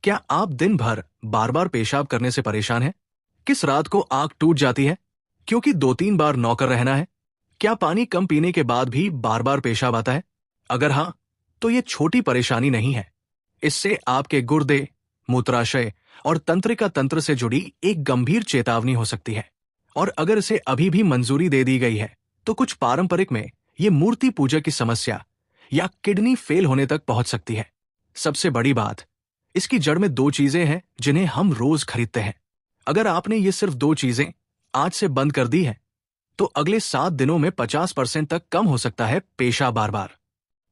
क्या आप दिन भर बार बार पेशाब करने से परेशान हैं? किस रात को आंख टूट जाती है क्योंकि 2-3 बार नौकर रहना है? क्या पानी कम पीने के बाद भी बार बार पेशाब आता है? अगर हाँ, तो ये छोटी परेशानी नहीं है। इससे आपके गुर्दे, मूत्राशय और तंत्रिका तंत्र से जुड़ी एक गंभीर चेतावनी हो सकती है। और अगर इसे अभी भी मंजूरी दे दी गई है, तो कुछ पारंपरिक में ये मूर्ति पूजा की समस्या या किडनी फेल होने तक पहुंच सकती है। सबसे बड़ी बात, इसकी जड़ में 2 चीजें हैं जिन्हें हम रोज खरीदते हैं। अगर आपने ये सिर्फ 2 चीजें आज से बंद कर दी है, तो अगले 7 दिनों में 50% तक कम हो सकता है पेशाब बार बार।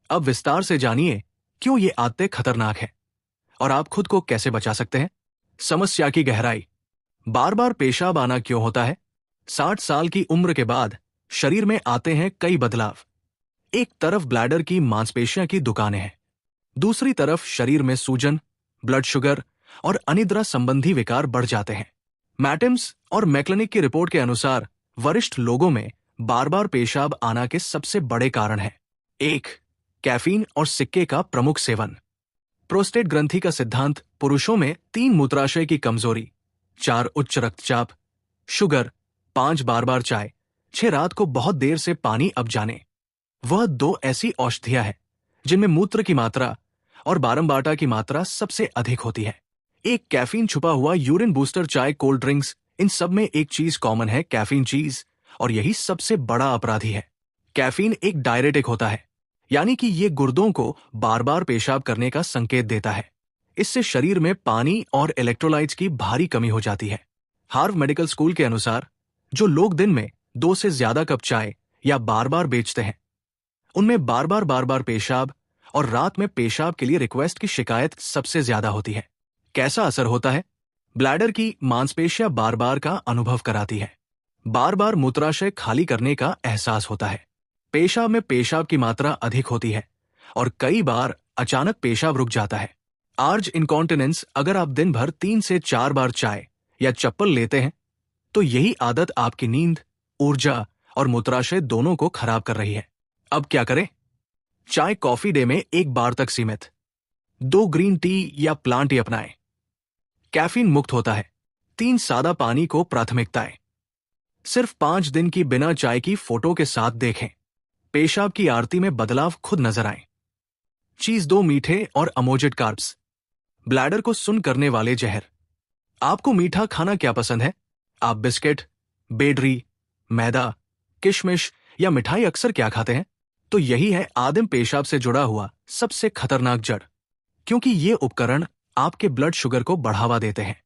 अब विस्तार से जानिए क्यों ये आदतें खतरनाक है और आप खुद को कैसे बचा सकते हैं। समस्या की गहराई। बार बार पेशाब आना क्यों होता है? 60 साल की उम्र के बाद शरीर में आते हैं कई बदलाव। एक तरफ ब्लैडर की मांसपेशियां की दुकानें हैं, दूसरी तरफ शरीर में सूजन, ब्लड शुगर और अनिद्रा संबंधी विकार बढ़ जाते हैं। मैटिम्स और मैक्लेनिक की रिपोर्ट के अनुसार वरिष्ठ लोगों में बार बार पेशाब आना के सबसे बड़े कारण हैं: 1. कैफीन और सिक्के का प्रमुख सेवन। प्रोस्टेट ग्रंथि का सिद्धांत पुरुषों में 3 मूत्राशय की कमजोरी, 4 उच्च रक्तचाप, शुगर, 5 बार बार चाय, 6 रात को बहुत देर से पानी अब जाने। वह 2 ऐसी औषधियां हैं जिनमें मूत्र की मात्रा और बारंबारता की मात्रा सबसे अधिक होती है। एक कैफीन छुपा हुआ यूरिन बूस्टर, चाय, कोल्ड ड्रिंक्स, इन सब में एक चीज कॉमन है: कैफीन चीज। और यही सबसे बड़ा अपराधी है। कैफीन एक डायरेटिक होता है, यानी कि ये गुर्दों को बार बार पेशाब करने का संकेत देता है। इससे शरीर में पानी और इलेक्ट्रोलाइट्स की भारी कमी हो जाती है। हार्वर्ड मेडिकल स्कूल के अनुसार जो लोग दिन में 2 से ज्यादा कप चाय या बार बार बेचते हैं, उनमें बार बार पेशाब और रात में पेशाब के लिए रिक्वेस्ट की शिकायत सबसे ज्यादा होती है। कैसा असर होता है? ब्लैडर की मांसपेशियां बार बार का अनुभव कराती है। बार बार मूत्राशय खाली करने का एहसास होता है। पेशाब में पेशाब की मात्रा अधिक होती है और कई बार अचानक पेशाब रुक जाता है। आर्ज इनकॉन्टिनेंस। अगर आप दिन भर 3 से 4 बार चाय या चप्पल लेते हैं, तो यही आदत आपकी नींद, ऊर्जा और मूत्राशय दोनों को खराब कर रही है। अब क्या करें? चाय कॉफी डे में 1 बार तक सीमित। 2 ग्रीन टी या प्लांट टी अपनाएं। कैफीन मुक्त होता है। 3 सादा पानी को प्राथमिकताएं। सिर्फ 5 दिन की बिना चाय की फोटो के साथ देखें। पेशाब की आरती में बदलाव खुद नजर आए। चीज 2 मीठे और अमोजेड कार्ब्स। ब्लैडर को सुन्न करने वाले जहर। आपको मीठा खाना क्या पसंद है? आप बिस्किट, बेडरी, मैदा, किशमिश या मिठाई अक्सर क्या खाते हैं? तो यही है आदिम पेशाब से जुड़ा हुआ सबसे खतरनाक जड़, क्योंकि ये उपकरण आपके ब्लड शुगर को बढ़ावा देते हैं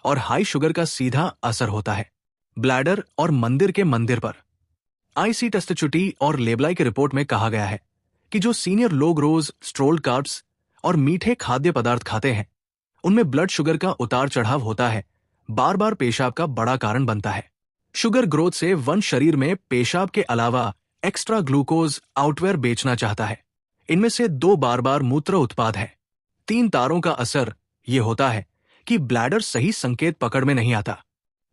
और हाई शुगर का सीधा असर होता है ब्लैडर और मंदिर के मंदिर पर। आईसी टेस्टचुटी और लेबलाई की रिपोर्ट में कहा गया है कि जो सीनियर लोग रोज स्ट्रोल्ड कार्ब्स और मीठे खाद्य पदार्थ खाते हैं, उनमें ब्लड शुगर का उतार चढ़ाव होता है, बार बार पेशाब का बड़ा कारण बनता है। शुगर ग्रोथ से वंश शरीर में पेशाब के अलावा एक्स्ट्रा ग्लूकोज आउटवेयर बेचना चाहता है। इनमें से 2 बार बार मूत्र उत्पाद है। 3 तारों का असर ये होता है कि ब्लैडर सही संकेत पकड़ में नहीं आता।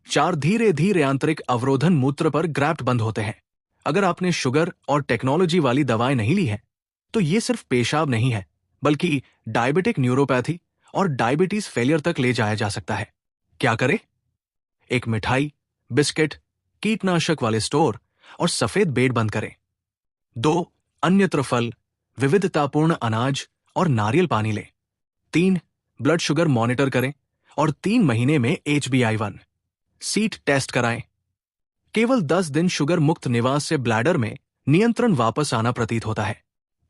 4 धीरे धीरे आंतरिक अवरोधन मूत्र पर ग्रैफ्ट बंद होते हैं। अगर आपने शुगर और टेक्नोलॉजी वाली दवाएं नहीं ली है, तो ये सिर्फ पेशाब नहीं है, बल्कि डायबिटिक न्यूरोपैथी और डायबिटीज फेलियर तक ले जाया जा सकता है। क्या करें? एक मिठाई, बिस्किट, कीटनाशक वाले स्टोर और सफेद बेड बंद करें। 2 अन्यत्र फल, विविधतापूर्ण अनाज और नारियल पानी लें। 3 ब्लड शुगर मॉनिटर करें और 3 महीने में HbA1 सीट टेस्ट कराएं। केवल 10 दिन शुगर मुक्त निवास से ब्लैडर में नियंत्रण वापस आना प्रतीत होता है।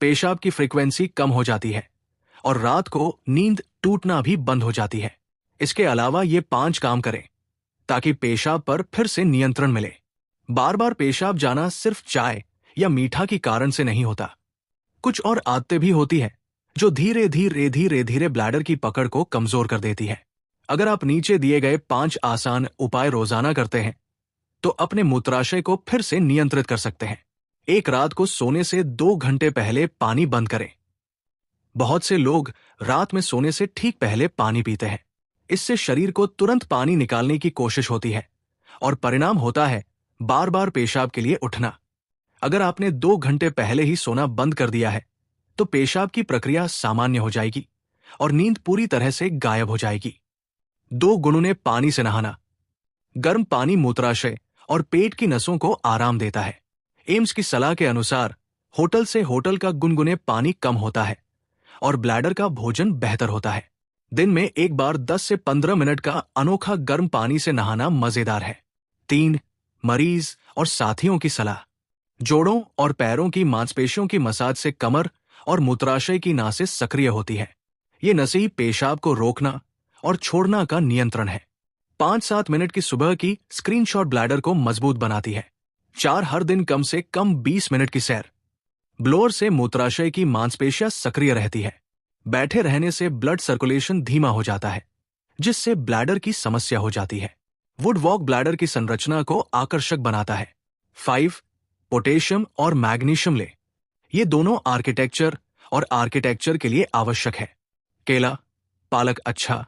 पेशाब की फ्रीक्वेंसी कम हो जाती है और रात को नींद टूटना भी बंद हो जाती है। इसके अलावा ये 5 काम करें ताकि पेशाब पर फिर से नियंत्रण मिले। बार बार पेशाब जाना सिर्फ चाय या मीठा के कारण से नहीं होता। कुछ और आदतें भी होती हैं जो धीरे धीरे ब्लैडर की पकड़ को कमजोर कर देती है। अगर आप नीचे दिए गए 5 आसान उपाय रोजाना करते हैं, तो अपने मूत्राशय को फिर से नियंत्रित कर सकते हैं। एक रात को सोने से 2 घंटे पहले पानी बंद करें। बहुत से लोग रात में सोने से ठीक पहले पानी पीते हैं। इससे शरीर को तुरंत पानी निकालने की कोशिश होती है और परिणाम होता है बार बार पेशाब के लिए उठना। अगर आपने 2 घंटे पहले ही सोना बंद कर दिया है, तो पेशाब की प्रक्रिया सामान्य हो जाएगी और नींद पूरी तरह से गायब हो जाएगी। 2 गुनगुने पानी से नहाना। गर्म पानी मूत्राशय और पेट की नसों को आराम देता है। एम्स की सलाह के अनुसार होटल से होटल का गुनगुने पानी कम होता है और ब्लैडर का भोजन बेहतर होता है। दिन में एक बार 10 से 15 मिनट का अनोखा गर्म पानी से नहाना मजेदार है। 3. मरीज और साथियों की सलाह। जोड़ों और पैरों की मांसपेशियों की मसाज से कमर और मूत्राशय की नासें सक्रिय होती है। ये नसें पेशाब को रोकना और छोड़ना का नियंत्रण है। 5-7 मिनट की सुबह की स्क्रीनशॉट ब्लैडर को मजबूत बनाती है। 4. हर दिन कम से कम 20 मिनट की सैर। ब्लोअर से मूत्राशय की मांसपेशियां सक्रिय रहती है। बैठे रहने से ब्लड सर्कुलेशन धीमा हो जाता है, जिससे ब्लैडर की समस्या हो जाती है। वुड वॉक ब्लैडर की संरचना को आकर्षक बनाता है। 5. पोटेशियम और मैग्नीशियम ले। ये दोनों आर्किटेक्चर के लिए आवश्यक है। केला, पालक अच्छा,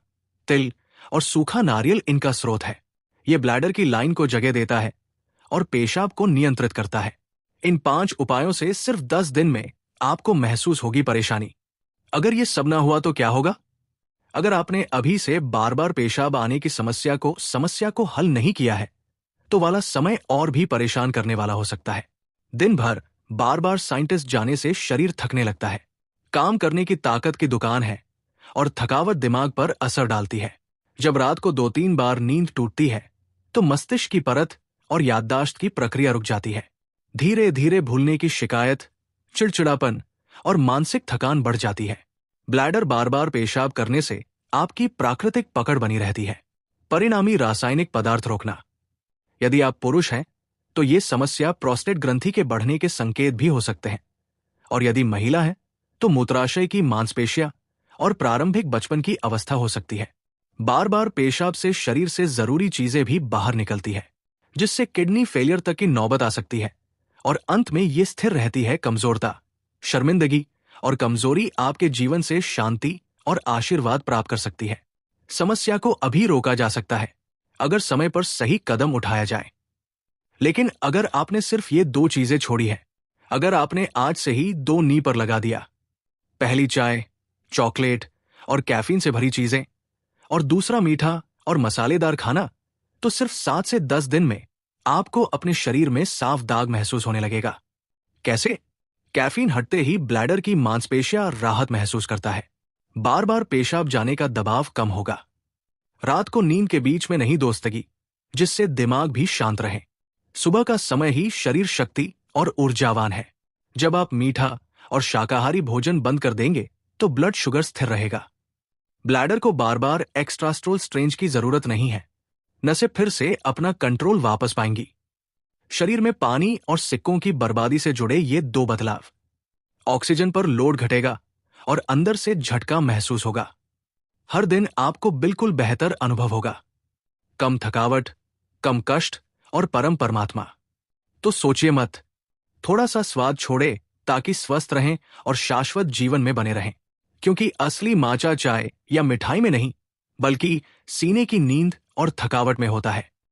तिल और सूखा नारियल इनका स्रोत है। ये ब्लैडर की लाइन को जगह देता है और पेशाब को नियंत्रित करता है। इन 5 उपायों से सिर्फ 10 दिन में आपको महसूस होगी परेशानी। अगर ये सब ना हुआ तो क्या होगा? अगर आपने अभी से बार बार पेशाब आने की समस्या को हल नहीं किया है, तो वाला समय और भी परेशान करने वाला हो सकता है। दिन भर बार बार साइंटिस्ट जाने से शरीर थकने लगता है। काम करने की ताकत की दुकान है और थकावट दिमाग पर असर डालती है। जब रात को 2-3 बार नींद टूटती है, तो मस्तिष्क की परत और याददाश्त की प्रक्रिया रुक जाती है। धीरे धीरे भूलने की शिकायत, चिड़चिड़ापन और मानसिक थकान बढ़ जाती है। ब्लैडर बार बार पेशाब करने से आपकी प्राकृतिक पकड़ बनी रहती है। परिणामी रासायनिक पदार्थ रोकना। यदि आप पुरुष हैं, तो ये समस्या प्रोस्टेट ग्रंथि के बढ़ने के संकेत भी हो सकते हैं, और यदि महिला है, तो मूत्राशय की मांसपेशियां और प्रारंभिक बचपन की अवस्था हो सकती है। बार बार पेशाब से शरीर से जरूरी चीजें भी बाहर निकलती है, जिससे किडनी फेलियर तक की नौबत आ सकती है, और अंत में ये स्थिर रहती है कमजोरता, शर्मिंदगी और कमजोरी आपके जीवन से शांति और आशीर्वाद प्राप्त कर सकती है। समस्या को अभी रोका जा सकता है अगर समय पर सही कदम उठाया जाए। लेकिन अगर आपने सिर्फ ये 2 चीजें छोड़ी है, अगर आपने आज से ही 2 नी पर लगा दिया, पहली चाय, चॉकलेट और कैफीन से भरी चीजें, और दूसरा मीठा और मसालेदार खाना, तो सिर्फ 7 से 10 दिन में आपको अपने शरीर में साफ दाग महसूस होने लगेगा। कैसे? कैफीन हटते ही ब्लैडर की मांसपेशियां राहत महसूस करता है। बार बार पेशाब जाने का दबाव कम होगा। रात को नींद के बीच में नहीं दोस्तगी, जिससे दिमाग भी शांत रहे। सुबह का समय ही शरीर शक्ति और ऊर्जावान है। जब आप मीठा और शाकाहारी भोजन बंद कर देंगे, तो ब्लड शुगर स्थिर रहेगा। ब्लैडर को बार बार एक्स्ट्रास्ट्रोल स्ट्रेंज की जरूरत नहीं है। नसें फिर से अपना कंट्रोल वापस पाएंगी। शरीर में पानी और सिक्कों की बर्बादी से जुड़े ये 2 बदलाव। ऑक्सीजन पर लोड घटेगा और अंदर से झटका महसूस होगा। हर दिन आपको बिल्कुल बेहतर अनुभव होगा। कम थकावट, कम कष्ट और परम परमात्मा। तो सोचिए मत, थोड़ा सा स्वाद छोड़े ताकि स्वस्थ रहें और शाश्वत जीवन में बने रहें। क्योंकि असली माचा चाय या मिठाई में नहीं, बल्कि सीने की नींद और थकावट में होता है।